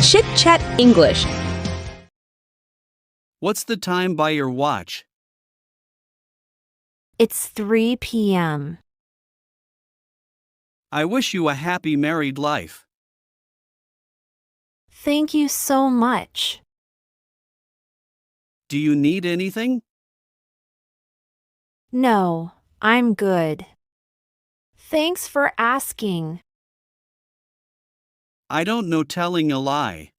Chitchat English. What's the time by your watch? It's 3 p.m. I wish you a happy married life. Thank you so much. Do you need anything? No, I'm good. Thanks for asking. I don't know telling a lie.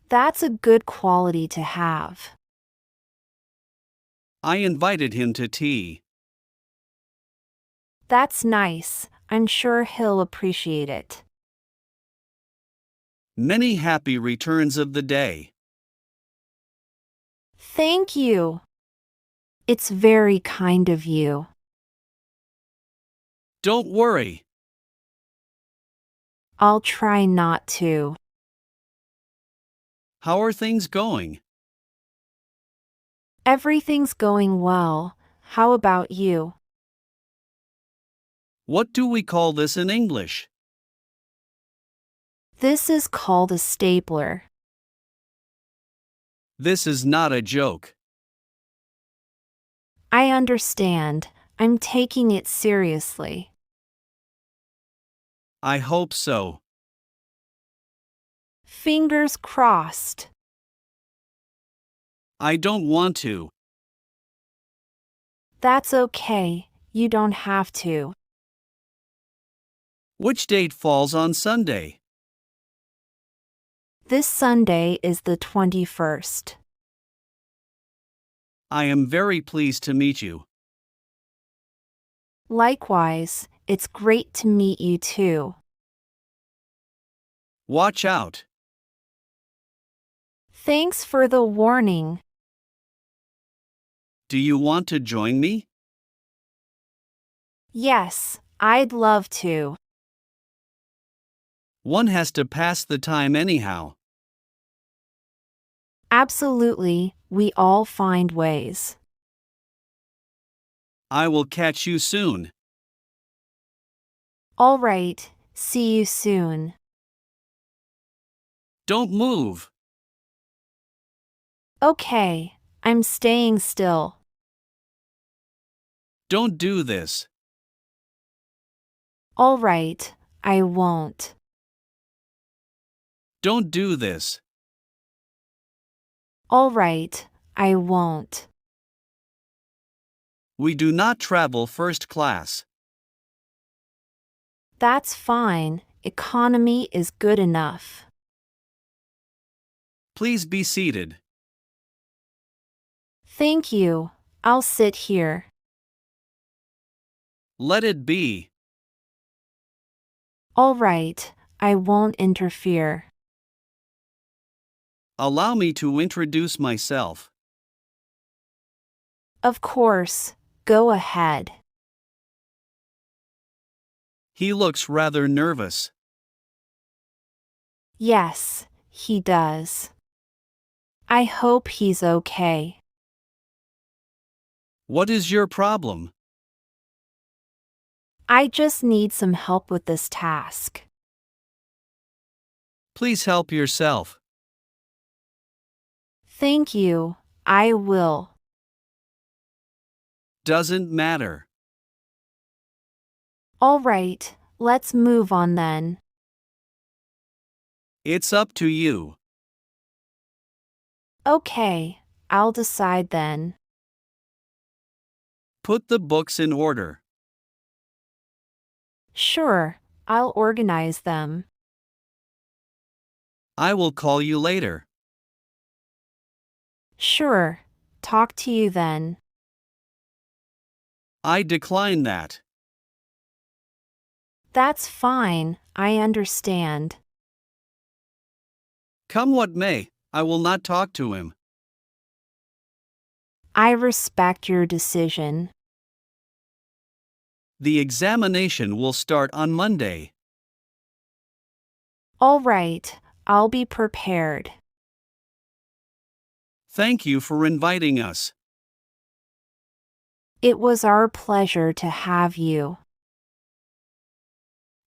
That's a good quality to have. I invited him to tea. That's nice. I'm sure he'll appreciate it. Many happy returns of the day. Thank you. It's very kind of you. Don't worry. I'll try not to. How are things going? Everything's going well. How about you? What do we call this in English? This is called a stapler. This is not a joke. I understand. I'm taking it seriously. I hope so. Fingers crossed. I don't want to. That's okay. You don't have to. Which date falls on Sunday? This Sunday is the 21st. I am very pleased to meet you. Likewise, it's great to meet you too. Watch out. Thanks for the warning. Do you want to join me? Yes, I'd love to. One has to pass the time anyhow. Absolutely, we all find ways. I will catch you soon. All right, see you soon. Don't move. Okay, I'm staying still. Don't do this. All right, I won't. Don't do this. All right, I won't. We do not travel first class. That's fine, economy is good enough. Please be seated. Thank you, I'll sit here. Let it be. All right, I won't interfere. Allow me to introduce myself. Of course, go ahead. He looks rather nervous. Yes, he does. I hope he's okay. What is your problem? I just need some help with this task. Please help yourself. Thank you, I will. Doesn't matter. All right, let's move on then. It's up to you. Okay, I'll decide then. Put the books in order. Sure, I'll organize them. I will call you later. Sure, talk to you then. I decline that. That's fine, I understand. Come what may, I will not talk to him. I respect your decision. The examination will start on Monday. All right, I'll be prepared. Thank you for inviting us. It was our pleasure to have you.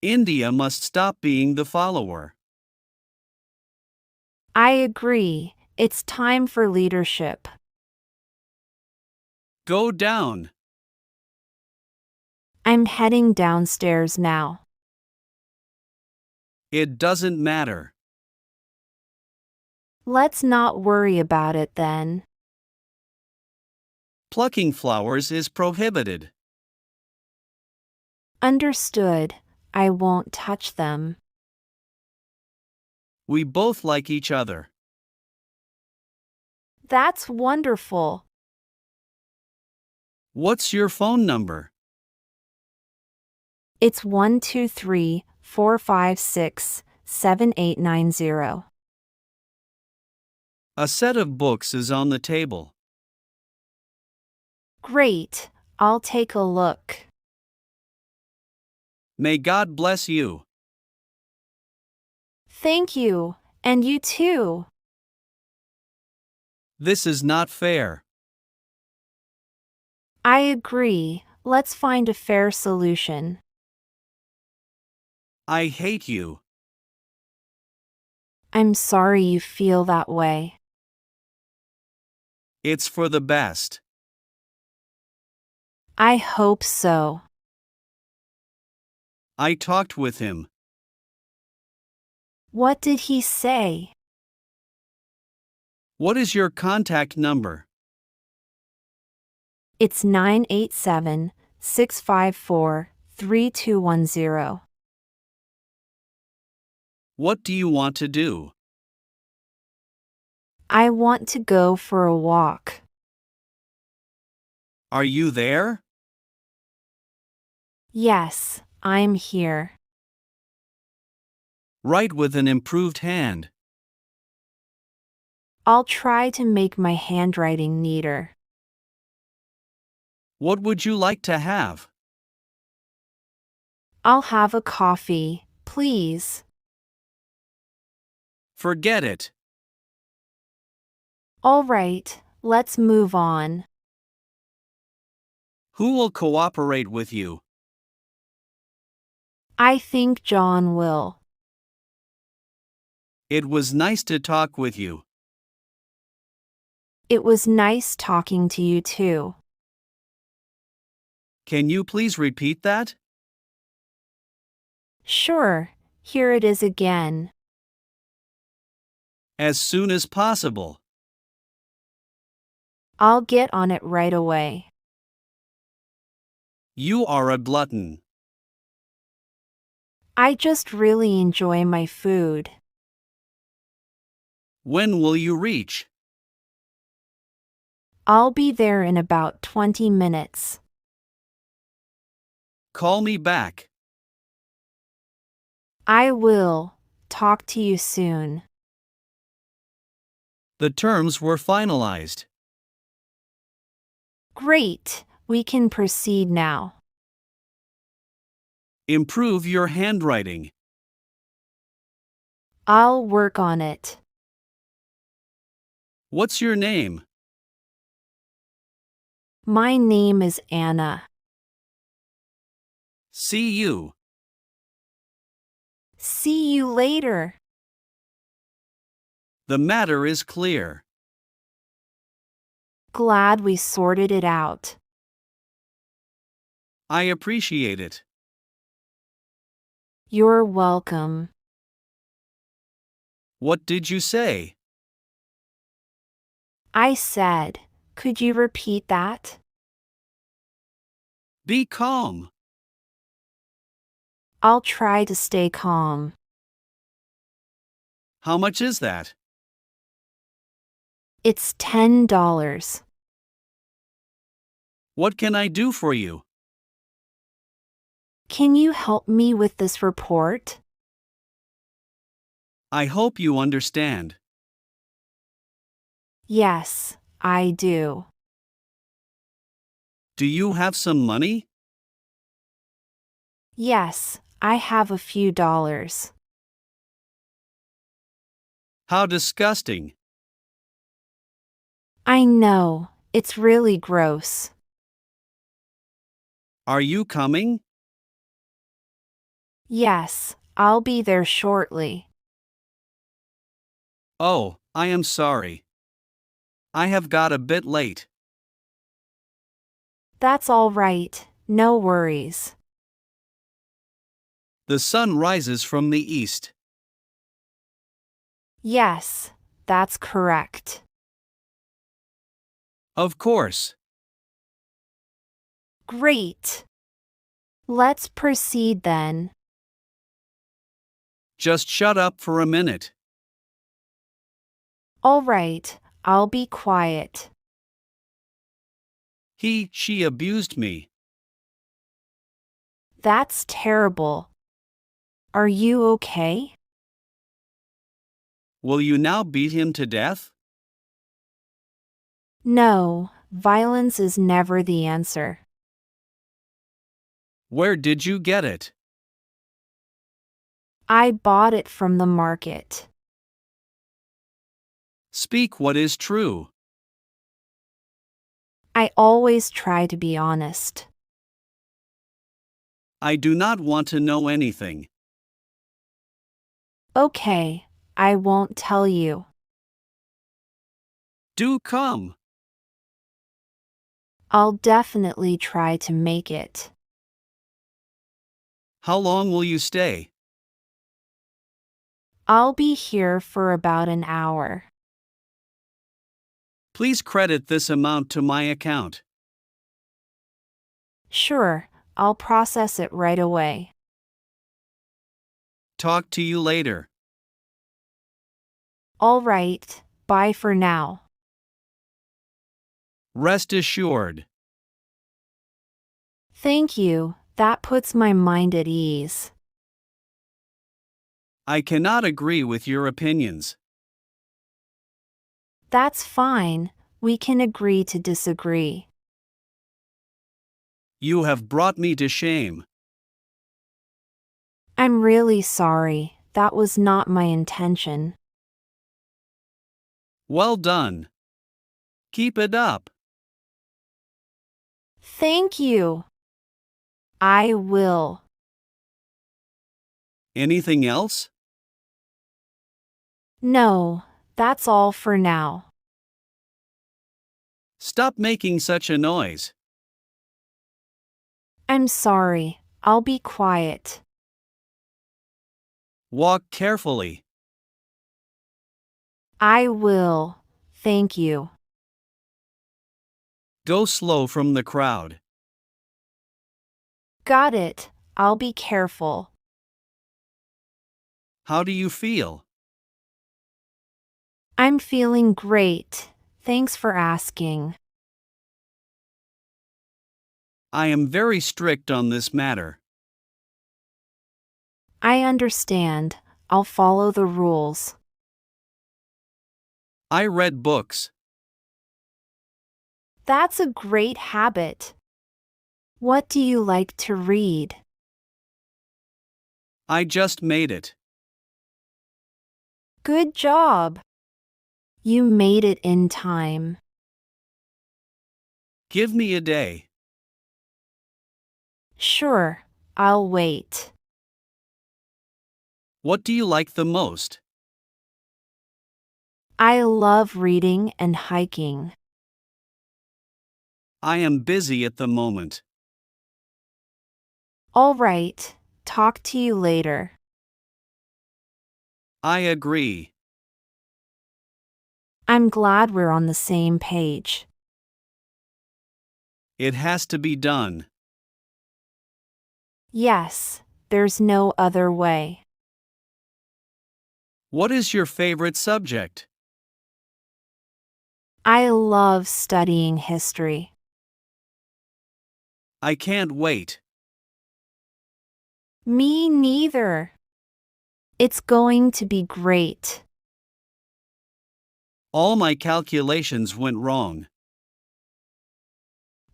India must stop being the follower. I agree. It's time for leadership. Go down. I'm heading downstairs now. It doesn't matter. Let's not worry about it then. Plucking flowers is prohibited. Understood. I won't touch them. We both like each other. That's wonderful. What's your phone number? It's 123-456-7890. A set of books is on the table. Great. I'll take a look. May God bless you. Thank you. And you too. This is not fair. I agree. Let's find a fair solution. I hate you. I'm sorry you feel that way. It's for the best. I hope so. I talked with him. What did he say? What is your contact number? It's 987-654-3210. What do you want to do? I want to go for a walk. Are you there? Yes, I'm here. Write with an improved hand. I'll try to make my handwriting neater. What would you like to have? I'll have a coffee, please. Forget it. All right, let's move on. Who will cooperate with you? I think John will. It was nice to talk with you. It was nice talking to you too. Can you please repeat that? Sure, here it is again. As soon as possible. I'll get on it right away. You are a glutton. I just really enjoy my food. When will you reach? I'll be there in about 20 minutes. Call me back. I will. Talk to you soon. The terms were finalized. Great, we can proceed now. Improve your handwriting. I'll work on it. What's your name? My name is Anna. See you. See you later. The matter is clear. Glad we sorted it out. I appreciate it. You're welcome. What did you say? I said, could you repeat that? Be calm. I'll try to stay calm. How much is that? It's $10. What can I do for you? Can you help me with this report? I hope you understand. Yes, I do. Do you have some money? Yes, I have a few dollars. How disgusting. I know, it's really gross. Are you coming? Yes, I'll be there shortly. Oh, I am sorry. I have got a bit late. That's all right, no worries. The sun rises from the east. Yes, that's correct. Of course. Great. Let's proceed then. Just shut up for a minute. All right, I'll be quiet. She abused me. That's terrible. Are you okay? Will you now beat him to death? No, violence is never the answer. Where did you get it? I bought it from the market. Speak what is true. I always try to be honest. I do not want to know anything. Okay, I won't tell you. Do come. I'll definitely try to make it. How long will you stay? I'll be here for about an hour. Please credit this amount to my account. Sure, I'll process it right away. Talk to you later. All right, bye for now. Rest assured. Thank you, that puts my mind at ease. I cannot agree with your opinions. That's fine, we can agree to disagree. You have brought me to shame. I'm really sorry, that was not my intention. Well done. Keep it up. Thank you. I will. Anything else? No, that's all for now. Stop making such a noise. I'm sorry, I'll be quiet. Walk carefully. I will, thank you. Go slow from the crowd. Got it, I'll be careful. How do you feel? I'm feeling great, thanks for asking. I am very strict on this matter. I understand, I'll follow the rules. I read books. That's a great habit. What do you like to read? I just made it. Good job. You made it in time. Give me a day. Sure, I'll wait. What do you like the most? I love reading and hiking. I am busy at the moment. All right, talk to you later. I agree. I'm glad we're on the same page. It has to be done. Yes, there's no other way. What is your favorite subject? I love studying history. I can't wait. Me neither. It's going to be great. All my calculations went wrong.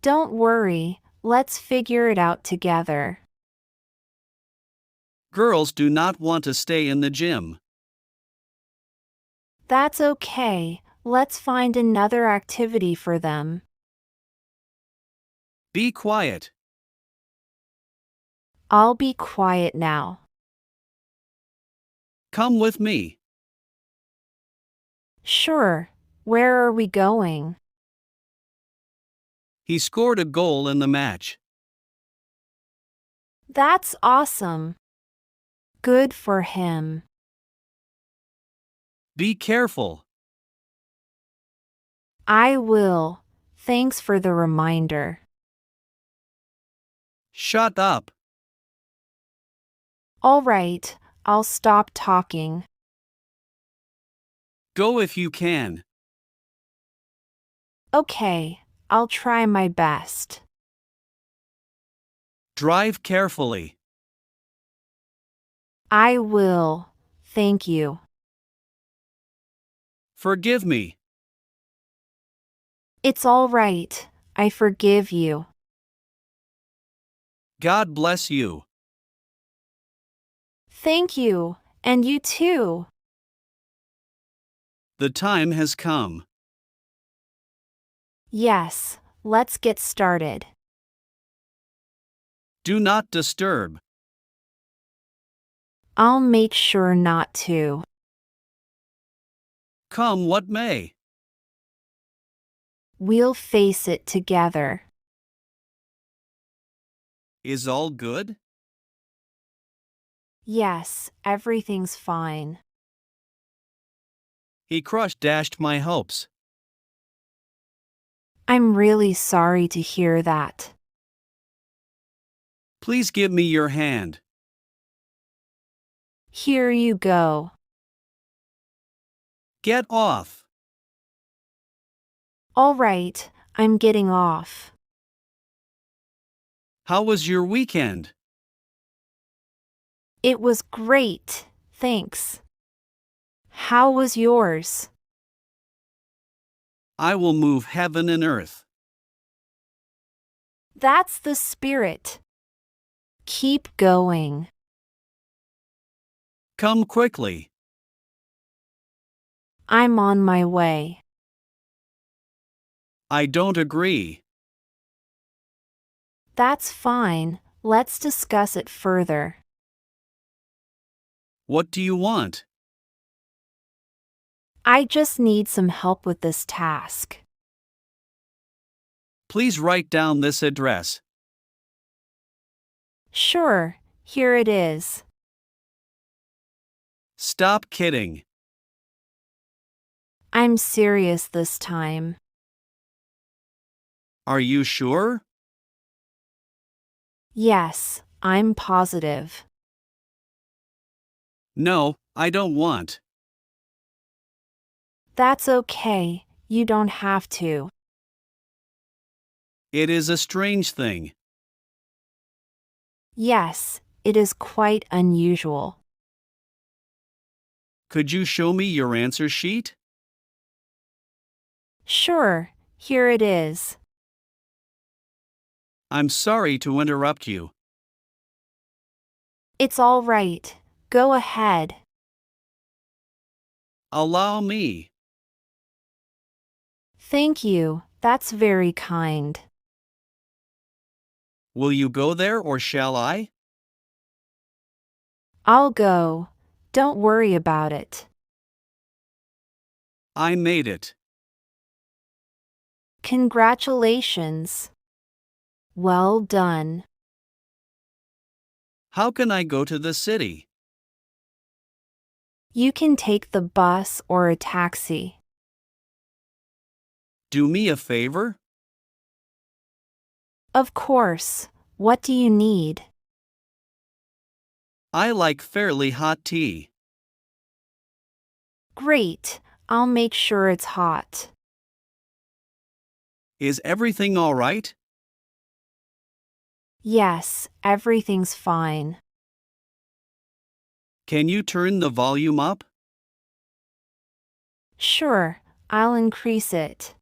Don't worry, let's figure it out together. Girls do not want to stay in the gym. That's okay, let's find another activity for them. Be quiet. I'll be quiet now. Come with me. Sure. Where are we going? He scored a goal in the match. That's awesome. Good for him. Be careful. I will. Thanks for the reminder. Shut up. All right, I'll stop talking. Go if you can. Okay, I'll try my best. Drive carefully. I will. Thank you. Forgive me. It's all right. I forgive you. God bless you. Thank you, and you too. The time has come. Yes, let's get started. Do not disturb. I'll make sure not to. Come what may. We'll face it together. Is all good? Yes, everything's fine. He dashed my hopes. I'm really sorry to hear that. Please give me your hand. Here you go. Get off. All right, I'm getting off. How was your weekend? It was great, thanks. How was yours? I will move heaven and earth. That's the spirit. Keep going. Come quickly. I'm on my way. I don't agree. That's fine, let's discuss it further. What do you want? I just need some help with this task. Please write down this address. Sure, here it is. Stop kidding. I'm serious this time. Are you sure? Yes, I'm positive. No, I don't want. That's okay, you don't have to. It is a strange thing. Yes, it is quite unusual. Could you show me your answer sheet? Sure, here it is. I'm sorry to interrupt you. It's all right, go ahead. Allow me. Thank you, that's very kind. Will you go there or shall I? I'll go. Don't worry about it. I made it. Congratulations. Well done. How can I go to the city? You can take the bus or a taxi. Do me a favor? Of course. What do you need? I like fairly hot tea. Great. I'll make sure it's hot. Is everything all right? Yes, everything's fine. Can you turn the volume up? Sure, I'll increase it.